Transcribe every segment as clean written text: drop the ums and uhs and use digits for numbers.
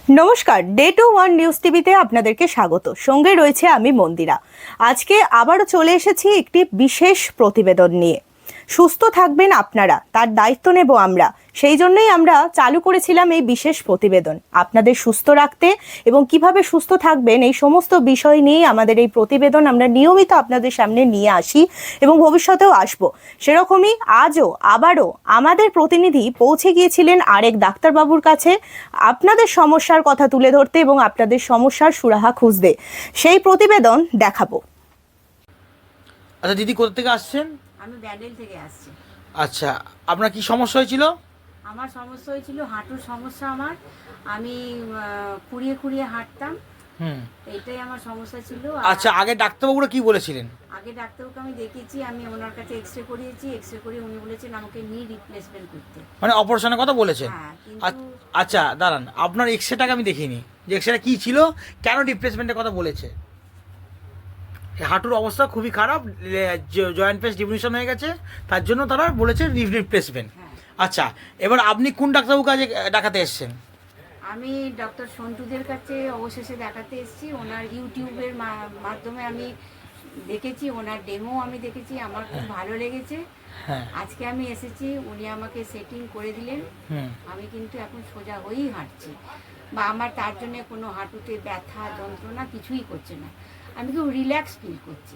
নমস্কার, day to one news টিভিতে আপনাদেরকে স্বাগত। সঙ্গে রয়েছে আমি মন্দিরা। আজকে আবারও চলে এসেছি একটি বিশেষ প্রতিবেদন নিয়ে। সুস্থ থাকবেন আপনারা, তার দায়িত্ব নেব আমরা। সেই জন্যই আমরা চালু করেছিলাম এই বিশেষ প্রতিবেদন, আপনাদের সুস্থ রাখতে এবং কিভাবে সুস্থ থাকবেন এই সমস্ত বিষয় নিয়ে আমাদের এই প্রতিবেদন আমরা নিয়মিত আপনাদের সামনে নিয়ে আসি এবং ভবিষ্যতেও আসব। সেরকমই আজও আবারও আমাদের প্রতিনিধি পৌঁছে গিয়েছিলেন আরেক ডাক্তারবাবুর কাছে আপনাদের সমস্যার কথা তুলে ধরতে এবং আপনাদের সমস্যার সুরাহা খুঁজতে। সেই প্রতিবেদন দেখাবো। আচ্ছা দিদি, কোথা থেকে আসছেন? আমি ব্যান্ডেল থেকে আসছি। আচ্ছা, আপনার কি সমস্যা হয়েছিল? আমার সমস্যা হয়েছিল হাঁটুর সমস্যা। আমি খুঁড়িয়ে খুঁড়িয়ে হাঁটতাম, এইটাই আমার সমস্যা ছিল। আচ্ছা, আগে ডাক্তারবাবুরা কি বলেছিলেন? আগে ডাক্তারবাবুকে আমি দেখিয়েছি, আমি ওনার কাছে এক্সরে করিয়েছি। এক্সরে করে উনি বলেছেন আমাকে নি রিপ্লেসমেন্ট করতে, মানে অপারেশনের কথা বলেছেন? হ্যাঁ, কিন্তু আচ্ছা দাঁড়ান, আপনার এক্সরেটাকে আমি দেখিনি যে এক্সরেটা কি ছিল, কেন রিপ্লেসমেন্টের কথা বলেছে? হাঁটুর অবস্থা খুবই খারাপ, জয়েন্ট পেস ডিভিশন হয়ে গেছে, তার জন্য তারা বলেছে রিপ্লেসমেন্ট। হ্যাঁ। আচ্চ্ছা, এবার আপনি কোন ডাক্তারবাবুর কাছে দেখাতে এসেছেন? আমি ডক্টর সন্টুদের কাছে অবশেষে দেখাতে এসেছি। ওনার ইউটিউবের মাধ্যমে আমি দেখেছি, ওনার ডেমো আমি দেখেছি, আমার খুব ভালো লেগেছে। হ্যাঁ, আজকে আমি এসেছি, উনি আমাকে সেটিং করে দিলেন। আমি কিন্তু এখন সোজা হয়েই হাঁটছি, বা আমার তার জন্য কোনো হাঁটুতে ব্যথা যন্ত্রণা কিছুই করছে না। আমি খুব রিল্যাক্স ফিল করছি।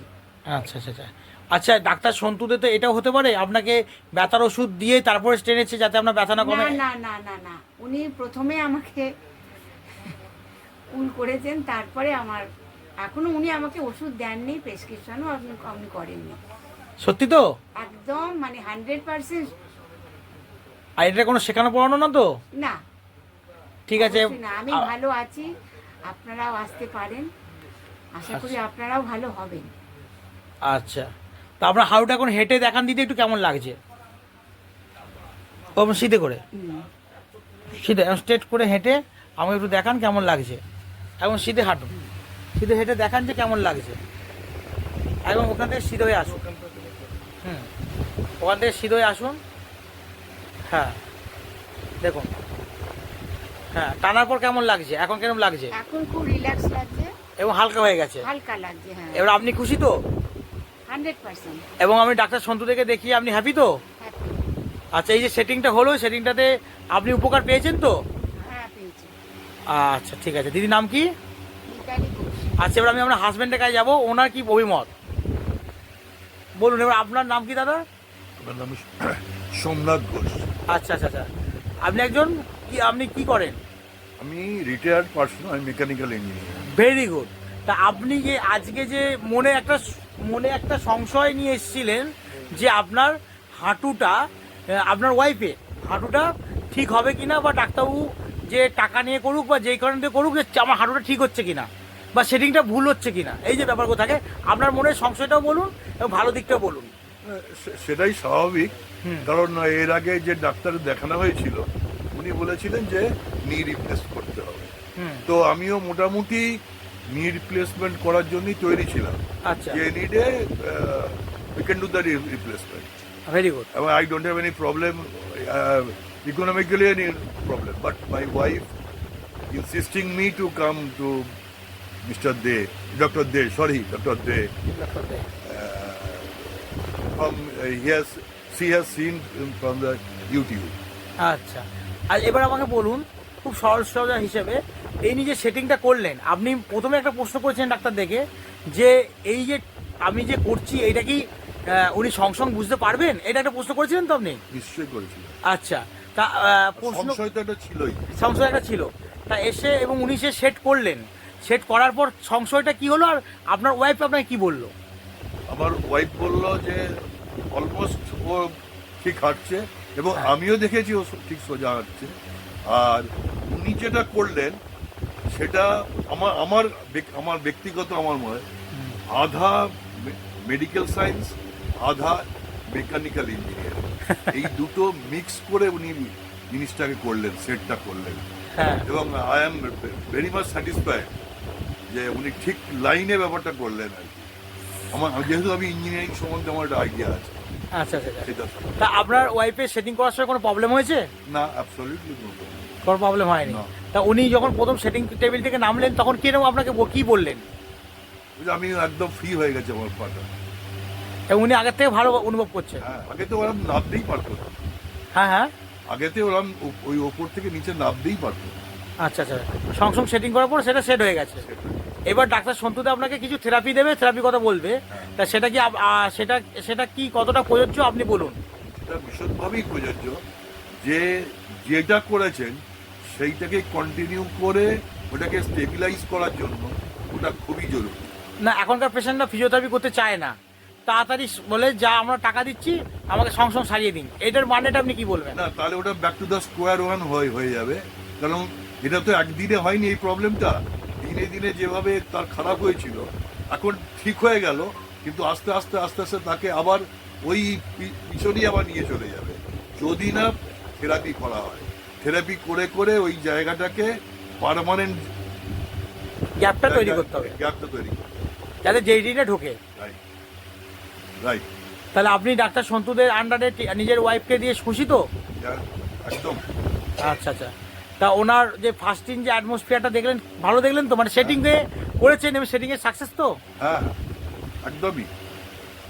আচ্ছা আচ্ছা আচ্ছা আচ্ছা, ডাক্তার সন্তুদে তো এটাও হতে পারে আপনাকে ব্যথার ওষুধ দিয়ে তারপরে টেনেছে যাতে আপনার ব্যথা না না কমে? না না না না, উনি প্রথমে আমাকে কুল করেছেন, তারপরে আমার এখনো উনি আমাকে ওষুধ দেননি, প্রেসক্রিপশনও আপনি করেননি। সত্যি তো? একদম মানে 100%। আর এটা কোনো শেখানো পড়ানো না তো? না, ঠিক আছে অবশ্যই না, আমি ভালো আছি। আপনারাও আসতে পারেন, আশা করি আপনারাও ভালো হবেন। আচ্ছা, তো আপনার হাঁটুটা এখন হেঁটে দেখান দিতে একটু কেমন লাগছে? ও সিধে করে, সিধে স্ট্রেট করে হেঁটে আমাকে একটু দেখান কেমন লাগছে। এখন সিধে হাঁটুন, সিধে হেঁটে দেখান যে কেমন লাগছে। এখন ওখান থেকে সিধে হয়ে আসুন। ওখান থেকে সিধে হয়ে আসুন। হ্যাঁ দেখুন, হ্যাঁ টানার পর কেমন লাগছে? এখন কেমন লাগছে? এখন খুব রিল্যাক্স লাগছে, এবং হালকা হয়ে গেছে। হালকা লাগছে। হ্যাঁ, এবার আপনি খুশি তো? 100% এবং আমি ডাক্তার সন্তু থেকে দেখিয়ে আপনি হ্যাপি তো? হ্যাপি। আচ্ছা, এই যে সেটিংটা হলো, সেটিংটাতে আপনি উপকার পেয়েছেন তো? হ্যাঁ, পেয়েছি। আচ্ছা ঠিক আছে। দিদির নাম কি? মিতালি ঘোষ। আচ্ছা, এবার আমি আপনার হাজব্যান্ডের কাছে যাবো, ওনার কি অভিমত বলুন। এবার আপনার নাম কি দাদা? আমার নাম সোমনাথ ঘোষ। আচ্ছা আচ্ছা আচ্ছা, আপনি একজন কি, আপনি কি করেন? আমি রিটায়ার্ড পার্সন, আমি মেকানিক্যাল ইঞ্জিনিয়ার। Very good. তা আপনি যে আজকে যে মনে একটা সংশয় নিয়ে এসেছিলেন যে আপনার হাঁটুটা, আপনার ওয়াইফের হাঁটুটা ঠিক হবে কিনা, বা ডাক্তারবাবু যে টাকা নিয়ে করুক বা যেই কারণে দিয়ে করুক, যে আমার হাঁটুটা ঠিক হচ্ছে কিনা বা সেটিংটা ভুল হচ্ছে কিনা, এই যে ব্যাপারগুলো থাকে, আপনার মনের সংশয়টাও বলুন এবং ভালো দিকটাও বলুন। সেটাই স্বাভাবিক, কারণ এর আগে যে ডাক্তার দেখানো হয়েছিল উনি বলেছিলেন যে নি রিপ্লেস করতে হবে। তো আমিও মোটামুটি নি রিপ্লেসমেন্ট করার জন্যই তৈরি ছিলাম। আচ্ছা, যে নিডে we can do the replacement. Very good. I don't have any problem, economically any problem, but my wife insisting me to come to Mr. De, Dr. De, Dr. De. She has seen from the YouTube. আচ্ছা, আর এবার আমাকে বলুন খুব সহজ সহজ হিসেবে, এই নিয়ে যে সেটিংটা করলেন, আপনি প্রথমে একটা প্রশ্ন করেছেন ডাক্তার দেখে যে এই যে আমি যে করছি এইটা কি উনি সঙ্গে বুঝতে পারবেন, এটা একটা প্রশ্ন করেছিলেন তো আপনি? নিশ্চয়ই করেছিল। আচ্ছা, তা প্রশ্ন সংশয় তো এটা ছিলই। সংশয় একটা ছিল, তা এসে এবং উনি সে সেট করলেন, সেট করার পর সংশয়টা কি হলো, আর আপনার ওয়াইফ আপনাকে কি বললো? আমার ওয়াইফ বলল যে অলমোস্ট ও ঠিক হাঁটছে, এবং আমিও দেখেছি ও ঠিক সোজা হাঁটছে। আর উনি যেটা করলেন সেটা আমার ব্যক্তিগত আমার মনে আধা মেডিকেল সায়েন্স, আধা মেকানিক্যাল ইঞ্জিনিয়ারিং, এই দুটো মিক্স করে উনি জিনিসটাকে করলেন, সেটটা করলেন। এবং I am very much satisfied যে উনি ঠিক লাইনে ব্যাপারটা করলেন আর কি। যেহেতু আমি ইঞ্জিনিয়ারিং সম্বন্ধে আমার একটা আইডিয়া আছে। আচ্ছা আচ্ছা, তা আপনার ওয়াইফের সেটিং করার সময় কোনো প্রবলেম হয়েছে? না, অ্যাবসলিউটলি নো প্রবলেম। কোনো প্রবলেম হয়নি। না। তা উনি যখন প্রথম সেটিং টেবিল থেকে নামলেন তখন কিরকম আপনাকে কি বললেন? ওই যে আমি একদম ফ্রি হয়ে গেছে আমার পাটা। এবং উনি আগের থেকে ভালো অনুভব করছেন? হ্যাঁ, আগে তো ওরা নামতেই পারতো না। হ্যাঁ হ্যাঁ। আগেতে ওরা ওই ওপর থেকে নিচে নামতেই পারতো না। আচ্ছা আচ্ছা, সঙ্গে সঙ্গে সেটিং করার পর সেটা সেট হয়ে গেছে। এবার ডাক্তার সন্তুদা আপনাকে কিছু থেরাপি দেবে, থেরাপি কথা বলবে, তা সেটা কি সেটা সেটা কি কতটা প্রযোজ্য আপনি বলুন। এটা ভীষণভাবেই প্রযোজ্য যে যেটা করেছেন সেইটাকে কন্টিনিউ করে ওটাকে স্টেবিলাইজ করার জন্য ওটা খুবই জরুরি। না, এখনকার পেশেন্টরা ফিজিওথেরাপি করতে চায় না, তাড়াতাড়ি বলে যা আমরা টাকা দিচ্ছি আমাকে সঙ্গে সঙ্গে সারিয়ে দিন। এটার মানেটা আপনি কি বলবেন? না, তাহলে ওটা back to the square one হয়ে যাবে। কারণ এটা তো একদিনে হয়নি এই প্রবলেমটা, দিনে দিনে যেভাবে তার খারাপ হয়েছিল এখন ঠিক হয়ে গেল, কিন্তু আস্তে আস্তে আস্তে আস্তে তাকে আবার ওই পিছনই আবার নিয়ে চলে যাবে যদি না থেরাপি করা হয়। থেরাপি করে করে ওই জায়গাটাকে পার্মানেন্ট গ্যাপটা তৈরি করতে হবে, গ্যাপটা তৈরি করতে হবে। যাতে যেইদিনে ঢোকে। রাইট রাইট, তাহলে আপনি ডাক্তার সন্তুদের আন্ডারে নিজের ওয়াইফকে দিয়ে খুশি তো? একদম। আচ্ছা আচ্ছা, তা ওনার যে ফার্স্টিং যে অ্যাটমসফিয়ারটা দেখলেন, ভালো দেখলেন তো? মানে সেটিং এ করেছেন এবং সেটিং এর সাকসেস তো? হ্যাঁ, একদমই।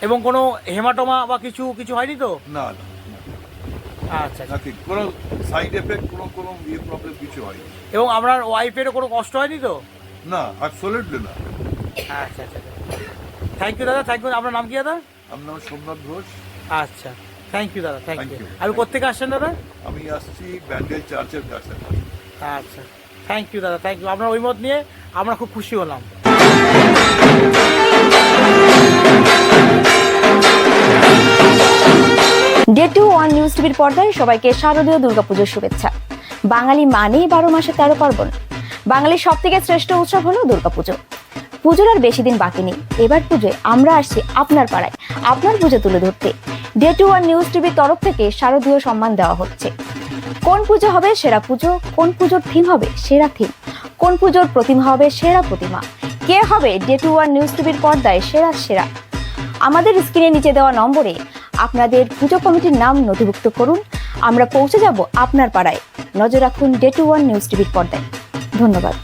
এবং কোনো হেমাটোমা বা কিছু কিছু হয়নি তো? না না, আচ্ছা আচ্ছা। নাকি কোনো সাইড এফেক্ট কোনো প্রবলেম কিছু হয়নি। এবং আপনার ওয়াইফেরও কোনো কষ্ট হয়নি তো? না, অ্যাবসলিউটলি না। আচ্ছা আচ্ছা, থ্যাংক ইউ দাদা, থ্যাংক ইউ। আপনার নাম কি দাদা? আমার নাম সোমনাথ ঘোষ। আচ্ছা, থ্যাংক ইউ দাদা, থ্যাংক Thank ইউ। you. আপনি কোথেকে আসছেন দাদা? আমি আসছি ব্যান্ডেল চার্চের কাছে। আচ্ছা, থ্যাংক ইউ দাদা, থ্যাংক ইউ। আপনার ওই মত নিয়ে আমরা খুব খুশি হলাম। ডে 2 ওয়ান নিউজ টিভির পর্দায় সবাইকে শারদীয় দুর্গাপুজোর শুভেচ্ছা। বাঙালি মানেই 12 মাসে 13 পার্বণ। বাঙালির সব থেকে শ্রেষ্ঠ উৎসব হলো দুর্গাপুজো। পুজোর আর বেশি দিন বাকি নেই। এবার পুজোয় আমরা আসছি আপনার পাড়ায় আপনার পুজো তুলে ধরতে। ডে 2 ওয়ান নিউজ টিভির তরফ থেকে শারদীয় সম্মান দেওয়া হচ্ছে। কোন পুজো হবে সেরা পুজো, কোন পুজোর থিম হবে সেরা থিম, কোন পুজোর প্রতিমা হবে সেরা প্রতিমা, কে হবে ডে 2 ওয়ান নিউজ টিভির পর্দায় সেরা। আমাদের স্ক্রিনে নিচে দেওয়া নম্বরে আপনাদের পুজো কমিটির নাম নথিভুক্ত করুন। আমরা পৌঁছে যাব আপনার পাড়ায়। নজর রাখুন ডে 2 ওয়ান নিউজ টিভির পর্দায়। ধন্যবাদ।